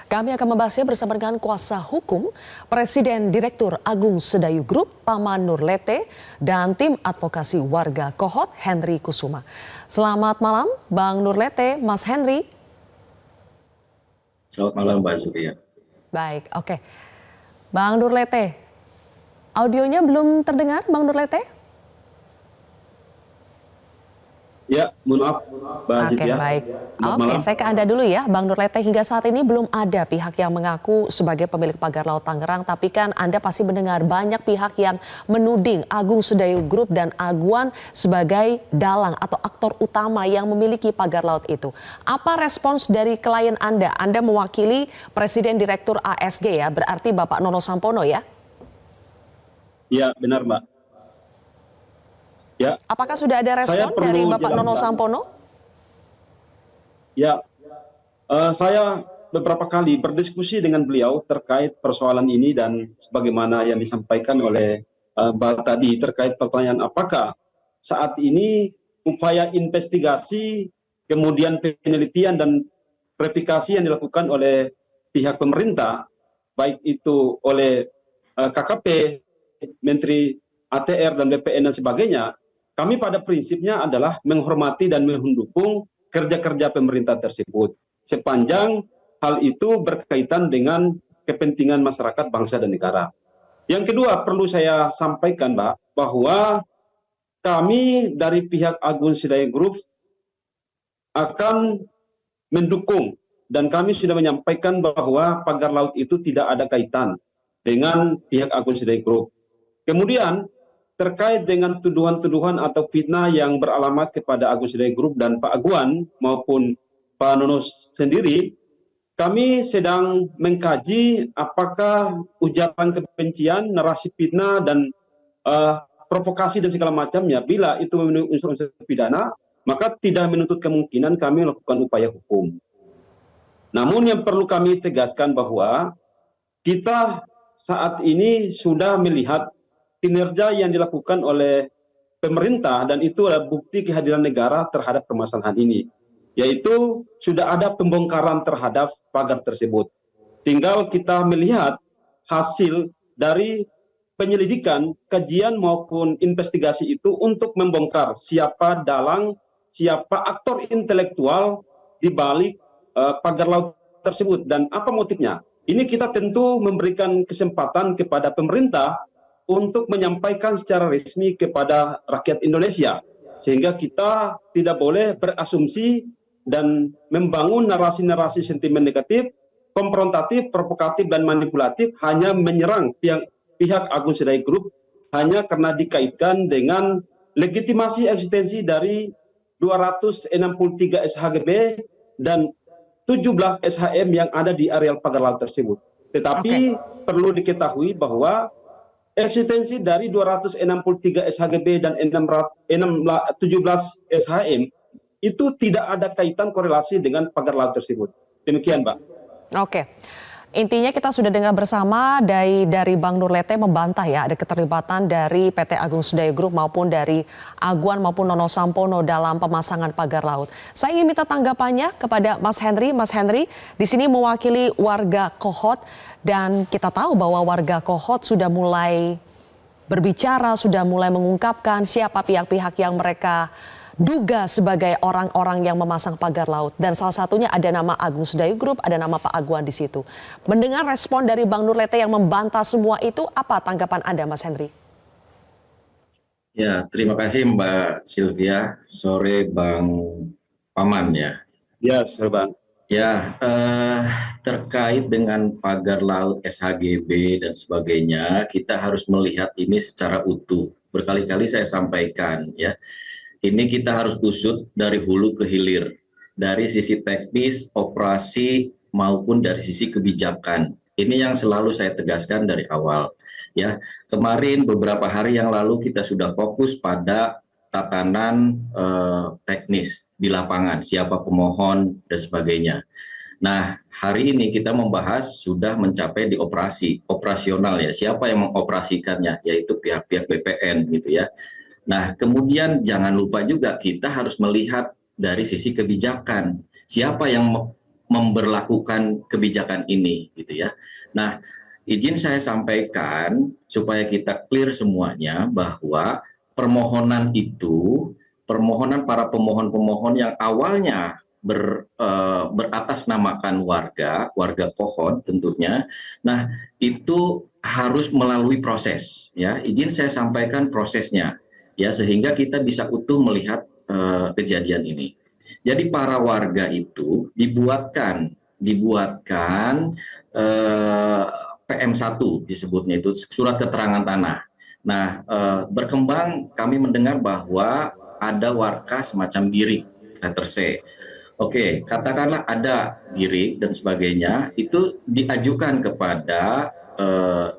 Kami akan membahasnya bersama dengan kuasa hukum Presiden Direktur Agung Sedayu Group, Paman Nurlete, dan tim advokasi warga Kohot, Henry Kusuma. Selamat malam, Bang Nurlete, Mas Henry. Selamat malam, Mbak Zulfia. Baik, oke. Bang Nurlete, audionya belum terdengar, Bang Nurlete? Ya, mohon maaf, Mbak Zulfia. Oke, baik. Oke, saya ke Anda dulu ya, Bang Nurlete. Hingga saat ini belum ada pihak yang mengaku sebagai pemilik pagar laut Tangerang, tapi kan Anda pasti mendengar banyak pihak yang menuding Agung Sedayu Group dan Aguan sebagai dalang atau aktor utama yang memiliki pagar laut itu. Apa respons dari klien Anda? Anda mewakili Presiden Direktur ASG ya, berarti Bapak Nono Sampono ya? Ya, benar, Mbak. Ya. Apakah sudah ada respon dari Bapak Nono Sampono? Ya, saya beberapa kali berdiskusi dengan beliau terkait persoalan ini dan sebagaimana yang disampaikan oleh Mbak tadi terkait pertanyaan apakah saat ini upaya investigasi, kemudian penelitian dan verifikasi yang dilakukan oleh pihak pemerintah, baik itu oleh KKP, Menteri ATR dan BPN dan sebagainya, kami pada prinsipnya adalah menghormati dan mendukung kerja-kerja pemerintah tersebut sepanjang hal itu berkaitan dengan kepentingan masyarakat, bangsa dan negara. Yang kedua perlu saya sampaikan, Mbak, bahwa kami dari pihak Agung Sedayu Group akan mendukung dan kami sudah menyampaikan bahwa pagar laut itu tidak ada kaitan dengan pihak Agung Sedayu Group. Kemudian terkait dengan tuduhan-tuduhan atau fitnah yang beralamat kepada Agung Sedayu Group dan Pak Aguan maupun Pak Nono sendiri, kami sedang mengkaji apakah ujaran kebencian, narasi fitnah dan provokasi dan segala macamnya. Bila itu memenuhi unsur-unsur pidana, maka tidak menuntut kemungkinan kami melakukan upaya hukum. Namun yang perlu kami tegaskan bahwa kita saat ini sudah melihat kinerja yang dilakukan oleh pemerintah dan itu adalah bukti kehadiran negara terhadap permasalahan ini, yaitu sudah ada pembongkaran terhadap pagar tersebut. Tinggal kita melihat hasil dari penyelidikan, kajian maupun investigasi itu untuk membongkar siapa dalang, siapa aktor intelektual di balik pagar laut tersebut dan apa motifnya. Ini kita tentu memberikan kesempatan kepada pemerintah untuk menyampaikan secara resmi kepada rakyat Indonesia, sehingga kita tidak boleh berasumsi dan membangun narasi-narasi sentimen negatif, konfrontatif, provokatif dan manipulatif hanya menyerang pihak Agung Sedayu Group hanya karena dikaitkan dengan legitimasi eksistensi dari 263 SHGB dan 17 SHM yang ada di areal pagar laut tersebut. Tetapi perlu diketahui bahwa eksistensi dari 263 SHGB dan 17 SHM itu tidak ada kaitan korelasi dengan pagar laut tersebut. Demikian, Mbak. Oke. Intinya kita sudah dengar bersama dari Bang Nurlete membantah ya ada keterlibatan dari PT Agung Sedayu Group maupun dari Aguan maupun Nono Sampono dalam pemasangan pagar laut. Saya ingin minta tanggapannya kepada Mas Henry. Mas Henry di sini mewakili warga Kohot dan kita tahu bahwa warga Kohot sudah mulai berbicara, sudah mulai mengungkapkan siapa pihak-pihak yang mereka duga sebagai orang-orang yang memasang pagar laut. Dan salah satunya ada nama Agung Sedayu Group, ada nama Pak Aguan di situ. Mendengar respon dari Bang Nurlete yang membantah semua itu, apa tanggapan Anda, Mas Henry? Ya, terima kasih Mbak Sylvia. Sore Bang Paman ya. Ya, sore Bang. Ya, terkait dengan pagar laut SHGB dan sebagainya, kita harus melihat ini secara utuh. Berkali-kali saya sampaikan ya. Ini kita harus usut dari hulu ke hilir, dari sisi teknis, operasi, maupun dari sisi kebijakan. Ini yang selalu saya tegaskan dari awal. Ya, kemarin beberapa hari yang lalu kita sudah fokus pada tatanan teknis di lapangan, siapa pemohon dan sebagainya. Nah, hari ini kita membahas sudah mencapai di operasional ya. Siapa yang mengoperasikannya, yaitu pihak-pihak BPN gitu ya. Nah, kemudian jangan lupa juga kita harus melihat dari sisi kebijakan. Siapa yang memberlakukan kebijakan ini gitu ya. Nah, izin saya sampaikan supaya kita clear semuanya bahwa permohonan itu, permohonan para pemohon-pemohon yang awalnya beratasnamakan warga pohon tentunya. Nah, itu harus melalui proses ya. Izin saya sampaikan prosesnya ya, sehingga kita bisa utuh melihat kejadian ini. Jadi para warga itu dibuatkan PM1 disebutnya, itu surat keterangan tanah. Nah, berkembang kami mendengar bahwa ada warka semacam birik letter C. Oke, katakanlah ada birik dan sebagainya, itu diajukan kepada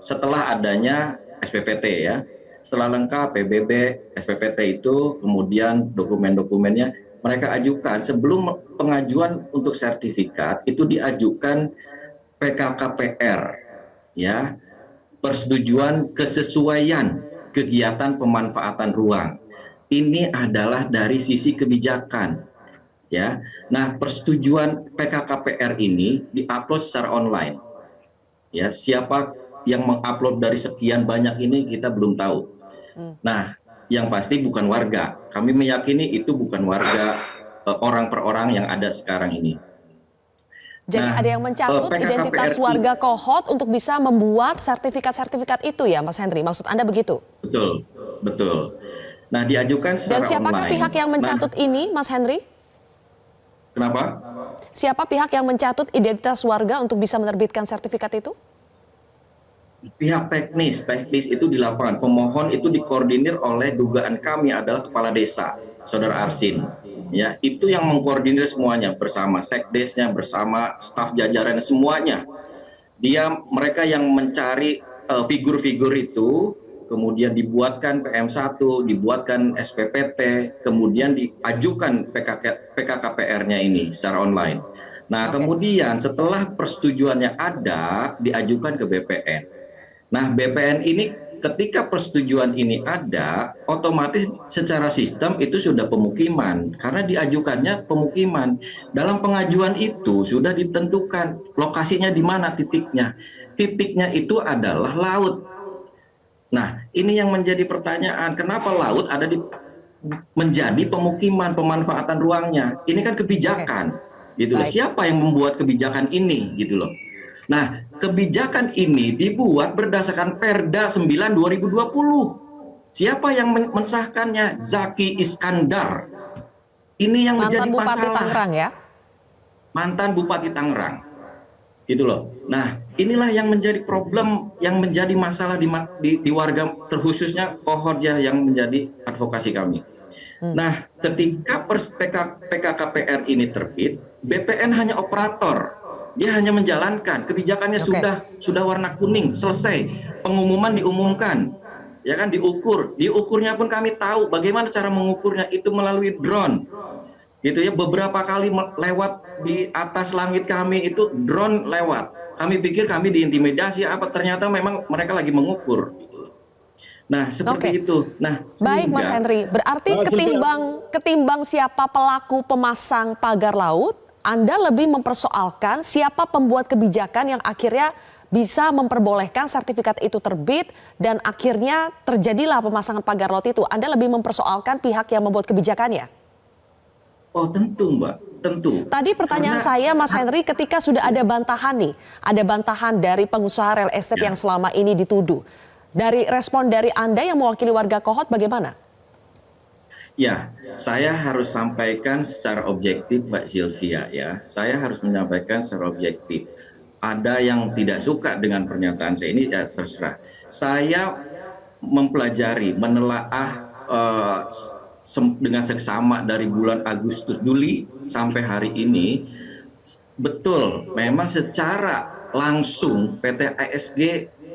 setelah adanya SPPT ya. Setelah lengkap PBB, SPPT itu, kemudian dokumen-dokumennya mereka ajukan. Sebelum pengajuan untuk sertifikat itu diajukan PKKPR ya, persetujuan kesesuaian kegiatan pemanfaatan ruang. Ini adalah dari sisi kebijakan ya. Nah, persetujuan PKKPR ini diupload secara online ya. Siapa yang mengupload dari sekian banyak ini kita belum tahu. Nah, yang pasti bukan warga. Kami meyakini itu bukan warga orang per orang yang ada sekarang ini. Jadi Nah, ada yang mencatut identitas warga Kohot untuk bisa membuat sertifikat-sertifikat itu ya, Mas Henry? Maksud Anda begitu? Betul, betul. Nah, diajukan secara online. Dan siapakah pihak yang mencatut ini, Mas Henry? Kenapa? Siapa pihak yang mencatut identitas warga untuk bisa menerbitkan sertifikat itu? Pihak teknis itu di lapangan. Pemohon itu dikoordinir oleh, dugaan kami adalah kepala desa, Saudara Arsin. Ya, itu yang mengkoordinir semuanya bersama sekdesnya, bersama staf jajaran semuanya. Mereka yang mencari figur-figur itu, kemudian dibuatkan PM1, dibuatkan SPPT, kemudian diajukan PKKPR-nya ini secara online. Nah, kemudian setelah persetujuannya ada, diajukan ke BPN. Nah, BPN ini ketika persetujuan ini ada, otomatis secara sistem itu sudah pemukiman, karena diajukannya pemukiman. Dalam pengajuan itu sudah ditentukan lokasinya di mana titiknya. Titiknya itu adalah laut. Nah, ini yang menjadi pertanyaan, kenapa laut ada menjadi pemukiman, pemanfaatan ruangnya? Ini kan kebijakan, gitu loh. Siapa yang membuat kebijakan ini, gitu loh. Nah, kebijakan ini dibuat berdasarkan Perda 9 2020. Siapa yang mensahkannya? Zaki Iskandar. Ini yang menjadi masalah. Mantan Bupati Tangerang ya? Mantan Bupati Tangerang. Gitu loh. Nah, inilah yang menjadi problem, yang menjadi masalah di warga, terkhususnya Kohot ya, yang menjadi advokasi kami. Nah, ketika PKKPR ini terbit, BPN hanya operator. Dia hanya menjalankan, kebijakannya sudah warna kuning, selesai. Pengumuman diumumkan, ya kan, diukurnya pun kami tahu bagaimana cara mengukurnya, itu melalui drone. Gitu ya, beberapa kali lewat di atas langit kami itu drone lewat. Kami pikir kami diintimidasi apa, ternyata memang mereka lagi mengukur. Nah, seperti itu. Nah, baik Mas Henry, berarti ketimbang siapa pelaku pemasang pagar laut, Anda lebih mempersoalkan siapa pembuat kebijakan yang akhirnya bisa memperbolehkan sertifikat itu terbit dan akhirnya terjadilah pemasangan pagar laut itu. Anda lebih mempersoalkan pihak yang membuat kebijakannya? Oh tentu Mbak, tentu. Tadi pertanyaan saya Mas Henry, ketika sudah ada bantahan nih, ada bantahan dari pengusaha real estate yang selama ini dituduh. Dari respon dari Anda yang mewakili warga Kohot bagaimana? Ya, saya harus sampaikan secara objektif Mbak Sylvia ya. Saya harus menyampaikan secara objektif. Ada yang tidak suka dengan pernyataan saya ini, ya terserah. Saya mempelajari, menelaah dengan seksama dari bulan Agustus, Juli sampai hari ini. Betul, memang secara langsung PT ASG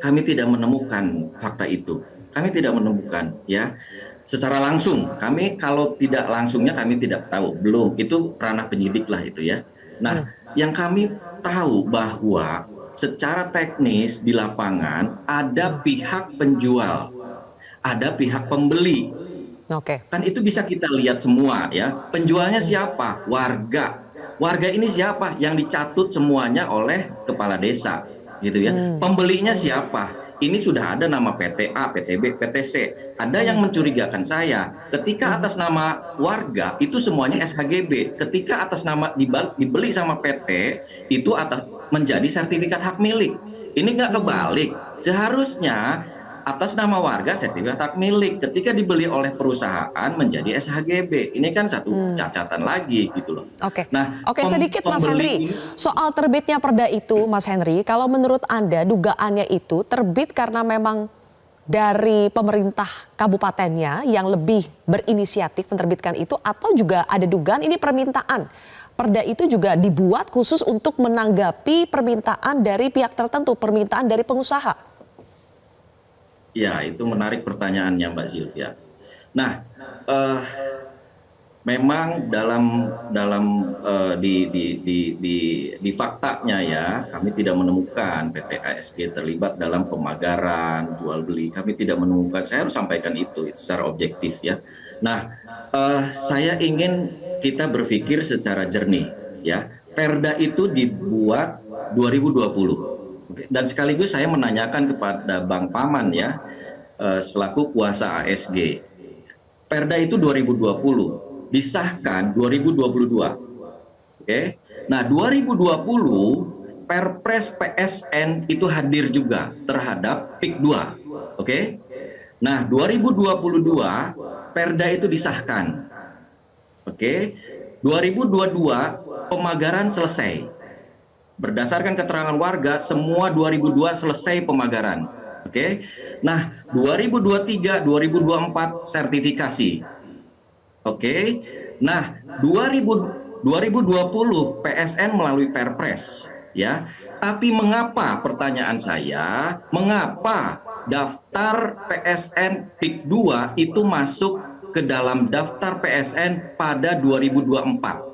kami tidak menemukan fakta itu. Kami tidak menemukan ya. Secara langsung, kami kalau tidak langsungnya kami tidak tahu, belum, itu ranah penyidik lah itu ya. Nah, yang kami tahu bahwa secara teknis di lapangan ada pihak penjual, ada pihak pembeli. Kan itu bisa kita lihat semua ya. Penjualnya siapa? Warga. warga ini siapa? Yang dicatut semuanya oleh kepala desa, gitu ya. Pembelinya siapa? Ini sudah ada nama PT A, PT B, PT C. Ada yang mencurigakan saya. Ketika atas nama warga itu semuanya SHGB. Ketika atas nama dibeli sama PT itu atas menjadi sertifikat hak milik. Ini nggak kebalik. Seharusnya atas nama warga sertifikat hak milik, ketika dibeli oleh perusahaan menjadi SHGB. Ini kan satu cacatan lagi gitu loh. Oke. Nah, Oke, sedikit Mas Henry. Soal terbitnya perda itu, Mas Henry, kalau menurut Anda dugaannya itu terbit karena memang dari pemerintah kabupatennya yang lebih berinisiatif menerbitkan itu, atau juga ada dugaan ini permintaan perda itu juga dibuat khusus untuk menanggapi permintaan dari pihak tertentu, permintaan dari pengusaha? Ya, itu menarik pertanyaannya Mbak Sylvia. Nah, memang di faktanya ya, kami tidak menemukan PT ASG terlibat dalam pemagaran, jual beli. Kami tidak menemukan. Saya harus sampaikan itu secara objektif ya. Nah, saya ingin kita berpikir secara jernih ya. Perda itu dibuat 2020. Dan sekaligus saya menanyakan kepada Bang Paman ya, selaku kuasa ASG. Perda itu 2020, disahkan 2022. Oke. Nah, 2020 Perpres PSN itu hadir juga terhadap PIK 2. Oke. Nah, 2022 Perda itu disahkan. Oke. 2022 pemagaran selesai. Berdasarkan keterangan warga, semua 2002 selesai pemagaran. Oke. Nah, 2023, 2024 sertifikasi. Oke. Nah, 2020 PSN melalui Perpres, ya. Tapi mengapa, pertanyaan saya, mengapa daftar PSN PIK 2 itu masuk ke dalam daftar PSN pada 2024?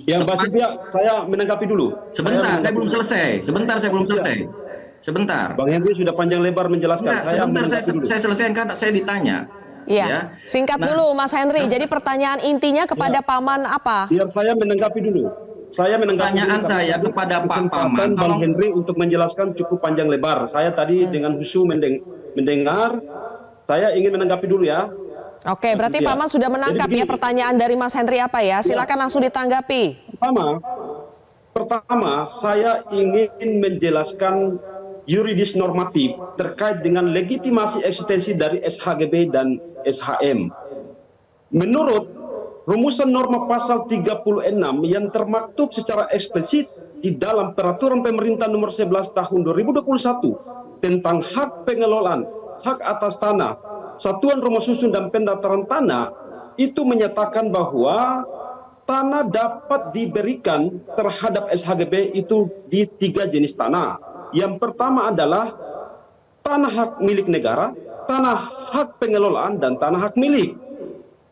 Ya, Mbak Sylvia, saya menanggapi dulu. Sebentar, saya belum selesai. Sebentar. Bang Henry sudah panjang lebar menjelaskan. Sebentar, saya selesaikan karena saya ditanya. Iya. Ya. Singkat dulu, Mas Henry. Jadi pertanyaan intinya kepada Paman apa? Biar saya menanggapi dulu. Pertanyaan saya kepada Pak Paman, Bang Henry untuk menjelaskan cukup panjang lebar. Saya tadi dengan khusyuk mendengar. Saya ingin menanggapi dulu ya. Oke, berarti Paman sudah menangkap ya pertanyaan dari Mas Henry apa ya? Silakan langsung ditanggapi. Pertama, saya ingin menjelaskan yuridis normatif terkait dengan legitimasi eksistensi dari SHGB dan SHM. Menurut rumusan norma pasal 36 yang termaktub secara eksplisit di dalam Peraturan Pemerintah Nomor 11 Tahun 2021 tentang hak pengelolaan, hak atas tanah, satuan rumah susun dan pendaftaran tanah, itu menyatakan bahwa tanah dapat diberikan terhadap SHGB itu di 3 jenis tanah. Yang pertama adalah tanah hak milik negara, tanah hak pengelolaan, dan tanah hak milik.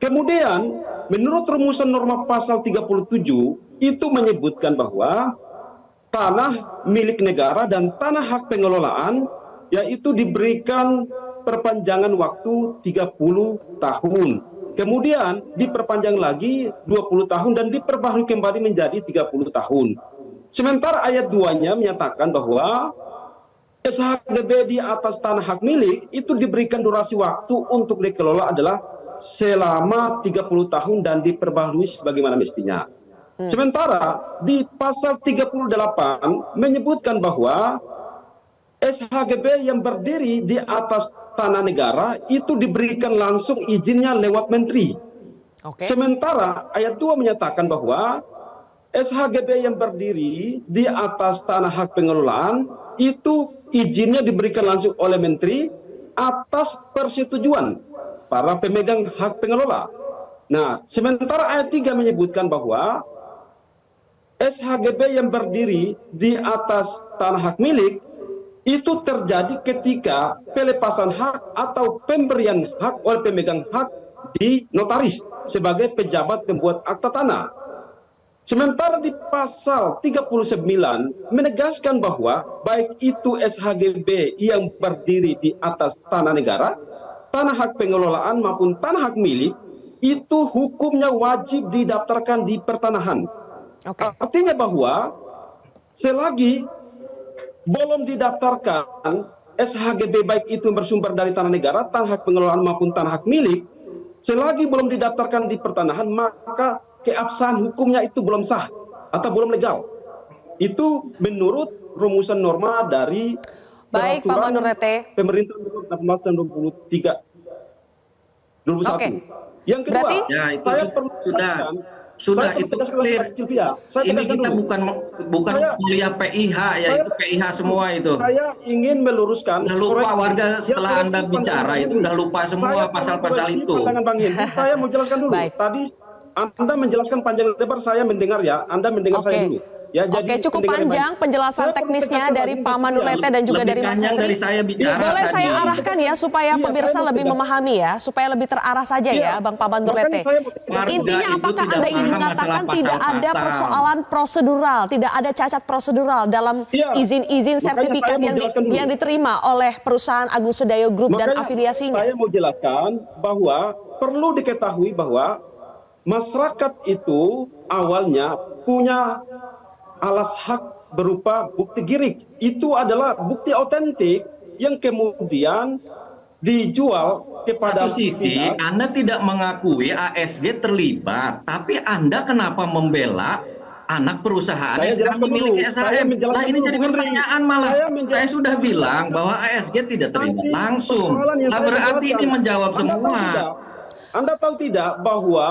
Kemudian, menurut rumusan norma pasal 37, itu menyebutkan bahwa tanah milik negara dan tanah hak pengelolaan yaitu diberikan perpanjangan waktu 30 tahun. Kemudian diperpanjang lagi 20 tahun dan diperbaharui kembali menjadi 30 tahun. Sementara ayat 2-nya menyatakan bahwa SHGB di atas tanah hak milik itu diberikan durasi waktu untuk dikelola adalah selama 30 tahun dan diperbaharui sebagaimana mestinya. Sementara di pasal 38 menyebutkan bahwa SHGB yang berdiri di atas tanah negara itu diberikan langsung izinnya lewat menteri. Sementara ayat 2 menyatakan bahwa SHGB yang berdiri di atas tanah hak pengelolaan itu izinnya diberikan langsung oleh menteri atas persetujuan para pemegang hak pengelola. Nah, sementara ayat 3 menyebutkan bahwa SHGB yang berdiri di atas tanah hak milik itu terjadi ketika pelepasan hak atau pemberian hak oleh pemegang hak di notaris sebagai pejabat pembuat akta tanah. Sementara di pasal 39 menegaskan bahwa baik itu SHGB yang berdiri di atas tanah negara, tanah hak pengelolaan maupun tanah hak milik, itu hukumnya wajib didaftarkan di pertanahan. Oke. Artinya bahwa selagi belum didaftarkan SHGB baik itu bersumber dari tanah negara, tanah hak pengelolaan maupun tanah hak milik, selagi belum didaftarkan di pertanahan, maka keabsahan hukumnya itu belum sah atau belum legal. Itu menurut rumusan norma dari Baik, Pak Manurlete. Pemerintah nomor 18 dan 21. Oke. Yang kedua, Berarti Ya, itu saya perlu sudah saya itu tegaskan clear. lagi, Sylvia. Saya Ini tegaskan kita dulu. bukan Saya- kuliah PIH ya, itu PIH semua itu. Saya ingin meluruskan. Udah lupa koreksi. warga Ya, setelah koreksi Anda pandangan bicara Bang itu Henry. udah lupa semua Saya pasal-pasal koreksi itu. pandangan Bang Henry. Saya mau jelaskan dulu. Baik. Tadi Anda menjelaskan panjang lebar, saya mendengar ya. Anda mendengar Oke. saya dulu. Ya, Oke, cukup pendengar yang panjang baik. penjelasan Saya perlu teknisnya tegaskan dari lagi, Pak Manurlete dan juga Lebih dari Mas panjang Henry. dari saya bicara Boleh tadi. saya arahkan ya supaya Iya, pemirsa saya mau lebih tegas. memahami ya, supaya lebih terarah saja ya, Iya. Bang Pak Manurlete. Makanya saya mau tegas. Intinya Warga itu apakah tidak Anda ingin paham mengatakan masalah tidak ada pasal-pasal. persoalan prosedural, tidak ada cacat prosedural dalam Iya. izin-izin Makanya sertifikat saya mau yang, jelaskan dulu. yang diterima oleh perusahaan Agung Sedayo Group dan Makanya afiliasinya? saya mau jelaskan bahwa perlu diketahui bahwa masyarakat itu awalnya punya alas hak berupa bukti girik. Itu adalah bukti otentik yang kemudian dijual kepada Satu sisi pihak. Anda tidak mengakui ASG terlibat, tapi Anda kenapa membela anak perusahaan Saya yang sekarang jelaskan memiliki dulu. Saya SHM? menjelaskan Lah ini dulu, jadi Bung Henry. pertanyaan malah. Saya menjelaskan Saya sudah dulu. bilang bahwa ASG tidak terlibat Nanti langsung. persoalan yang Lah saya berarti jelaskan. ini menjawab Anda tahu semua. tidak? Anda tahu tidak bahwa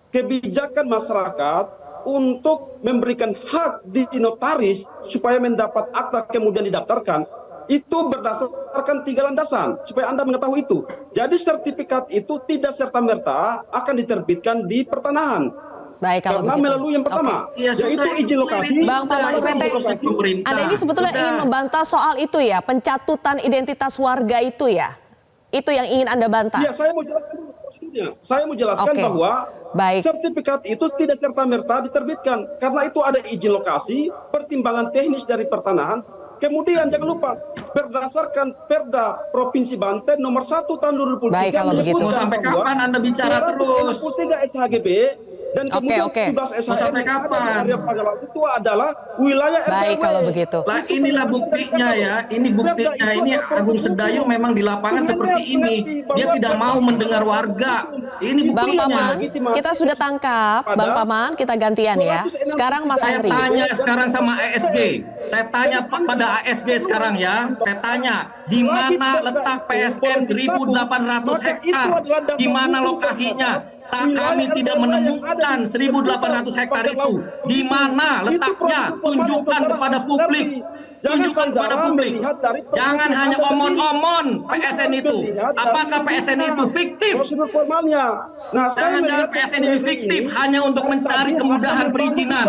kebijakan masyarakat untuk memberikan hak di notaris supaya mendapat akta kemudian didaftarkan itu berdasarkan 3 landasan supaya Anda mengetahui itu. Jadi sertifikat itu tidak serta-merta akan diterbitkan di pertanahan. Baik, kalau Karena begitu. melalui yang pertama, Ya, sudah, yaitu itu izin clear, lokasi. itu Bang sudah, Pak itu Manurlete, urusan pemerintah. Anda ini sebetulnya Sudah. ingin membantah soal itu ya, pencatutan identitas warga itu ya? Itu yang ingin Anda bantah? Iya, saya mau jelaskan dulu prosedurnya. Saya mau jelaskan Oke. bahwa Baik. sertifikat itu tidak serta-merta diterbitkan karena itu ada izin lokasi, pertimbangan teknis dari pertanahan. Kemudian jangan lupa berdasarkan Perda Provinsi Banten nomor 1 tahun 2023 Baik, kalau begitu. Mau sampai kapan Anda bicara terus? 263 SHGB dan Oke, kemudian oke. 17 SHM Mau sampai yang ada di kapan? area Pagelaran itu adalah wilayah Baik, RTW. kalau begitu. Lah inilah buktinya ya, ini buktinya, ini Agung Sedayu memang di lapangan seperti ini. Dia tidak mau mendengar warga. Ini Bang buktinya. Paman, kita sudah tangkap. Bang Paman, kita gantian ya. Sekarang Mas Saya Henry. tanya sekarang sama ASG. Saya tanya pada ASG sekarang ya. Saya tanya, di mana letak PSN 1.800 hektar? Di mana lokasinya? Kami tidak menemukan 1.800 hektar itu. Di mana letaknya? Tunjukkan kepada publik. Tunjukkan kepada publik. Jangan hanya omon-omon PSN itu. Apakah PSN itu fiktif? Prosedur formalnya. Nah, saya Jangan-jangan melihat PSN ini fiktif hanya untuk mencari kemudahan perizinan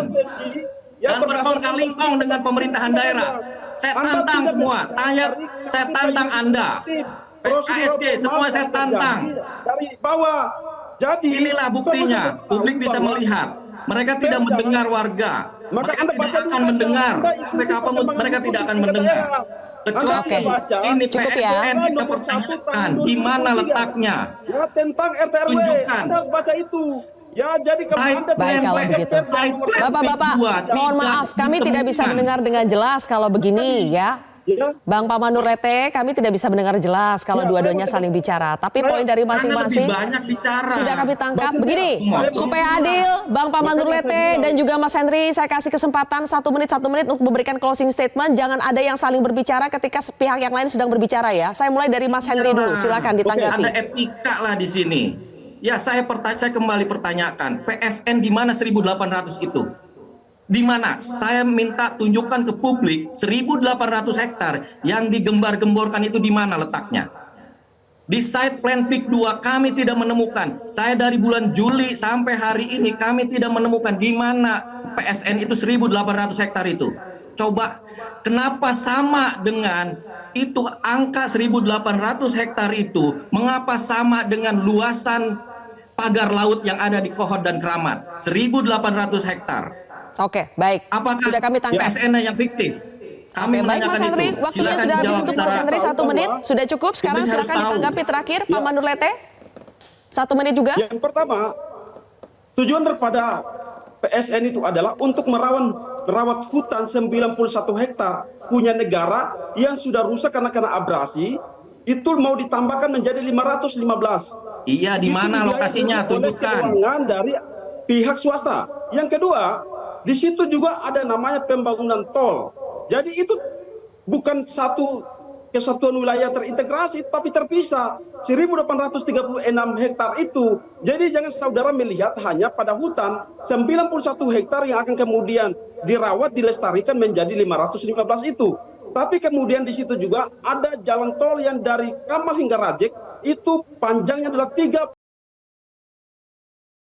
dan berkongkal-lingkong dengan pemerintahan daerah. Saya tantang semua, saya tantang Anda. ASG semua saya tantang. Dari bawah. Jadi Inilah buktinya, publik bisa melihat. Mereka tidak mendengar warga. Mereka tidak akan mendengar. Sampai kapan mereka tidak akan mendengar. Kecuali ini Cukup ya. PSN kita pertanyakan, di mana letaknya? Ya, tentang RT/RW. Tunjukkan. Anda harus baca itu. Ya, jadi kalau Anda Baik, kalau begitu. Bapak-bapak, mohon maaf, kami tidak bisa mendengar dengan jelas kalau begini ya. Ya. Bang Pak Manurlete, kami tidak bisa mendengar jelas kalau dua-duanya saling bicara. Tapi poin dari Anda masing-masing lebih banyak bicara. sudah kami tangkap. Begini, Saya supaya adil, Bang Pak Manurlete dan juga Mas Henry, saya kasih kesempatan 1 menit untuk memberikan closing statement. Jangan ada yang saling berbicara ketika pihak yang lain sedang berbicara ya. Saya mulai dari Mas Henry dulu, silakan ditanggapi. Ada etika lah di sini. Ya, saya kembali pertanyakan, PSN di mana 1.800 itu? Di mana? Saya minta tunjukkan ke publik 1.800 hektar yang digembar-gemborkan itu di mana letaknya. Di site plan PIK 2 kami tidak menemukan. Saya dari bulan Juli sampai hari ini kami tidak menemukan di mana PSN itu 1.800 hektar itu. Coba kenapa sama dengan itu angka 1.800 hektar itu, mengapa sama dengan luasan pagar laut yang ada di Kohot dan Keramat 1.800 hektar. Oke, baik. Apakah Sudah kami tangkap. PSN yang fiktif? Kami Oke, baik menanyakan Mas Henry, itu. waktunya Silakan sudah habis dijawab untuk Mas secara- Henry 1 menit. Sudah cukup, sekarang Publik harus silakan tahu. ditanggapi terakhir Pak Manurlete. 1 menit juga. Yang pertama, tujuan daripada PSN itu adalah untuk merawat hutan 91 hektar punya negara yang sudah rusak karena kena abrasi, itu mau ditambahkan menjadi 515. Iya, di Itu mana dibiayai lokasinya? oleh Tunjukkan. keuangan dari pihak swasta. Yang kedua, di situ juga ada namanya pembangunan tol. Jadi itu bukan satu kesatuan wilayah terintegrasi, tapi terpisah. 1.836 hektar itu. Jadi jangan saudara melihat hanya pada hutan 91 hektar yang akan kemudian dirawat, dilestarikan menjadi 515 itu. Tapi kemudian di situ juga ada jalan tol yang dari Kamal hingga Rajek, itu panjangnya adalah